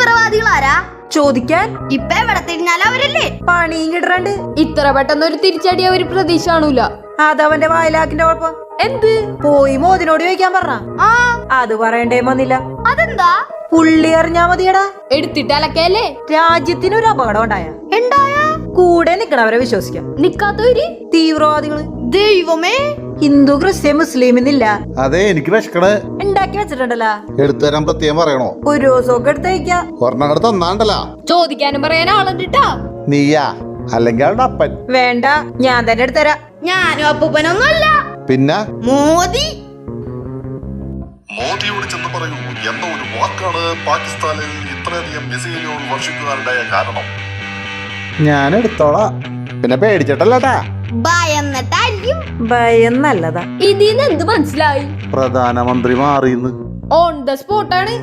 തീവ്രവാദികളാരാ ചോദിക്കാൻ ഇപ്പൊ എവിടെ തിരിഞ്ഞാലും അവരല്ലേ പണിയും കിടണ്ട്. ഇത്ര പെട്ടെന്ന് ഒരു തിരിച്ചടി അവര് പ്രതീക്ഷ കാണൂല. അതവന്റെ വായിലാക്കിന്റെ കുഴപ്പം. എന്ത്? പോയി മോദിനോട് ചോദിക്കാൻ പറഞ്ഞ. ആ അത് പറയണ്ടേ വന്നില്ല. അതെന്താ? പുള്ളി അറിഞ്ഞാ മതിയടാ. എടുത്തിട്ട് അലക്കല്ലേ? രാജ്യത്തിനൊരു അപകടം ഉണ്ടായ കൂടെ നിക്കണവരെ വിശ്വസിക്കാം. നിക്കാത്തവര് തീവ്രവാദികള്. ദൈവമേ, ഹിന്ദു ക്രിസ്ത്യൻ മുസ്ലിം എന്നില്ല. അതെ, എനിക്ക് വിശക്കണ്. ഉണ്ടാക്കി വെച്ചിട്ടുണ്ടല്ല. എടുത്തു തരാൻ പ്രത്യേകം പറയണോ? ഒരു ദിവസമൊക്കെ എടുത്ത് കഴിക്കാം. ഒരെണ്ണം തന്നാണ്ടല്ല. ചോദിക്കാനും പറയാൻ ആളുണ്ടിട്ടാ. നീയാ അല്ലെങ്കിൽ അവളുടെ അപ്പൻ? വേണ്ട, ഞാൻ തന്നെ എടുത്തരാ. ഞാനും അപ്പൂപ്പനൊന്നുമല്ല, പിന്നെ മോദി. മോദിയോട് ചെന്ന് പറയൂ എന്ന ഒരു വാക്കാണ് പാകിസ്ഥാനിൽ ഇത്രയധികം മിസൈലുകൾ വർഷിക്കുവാനുണ്ടായ കാരണം. ഞാൻ എടുത്തോളാ, പിന്നെ പേടിച്ചിട്ടല്ലേട്ടാ. ഭയന്നിട്ടായിരിക്കും. ഭയം നല്ലതാ. ഇതിന്ന് എന്ത് മനസ്സിലായി? പ്രധാനമന്ത്രി മാറിയെന്ന്. ഓൺ ദ സ്പോട്ടാണ്.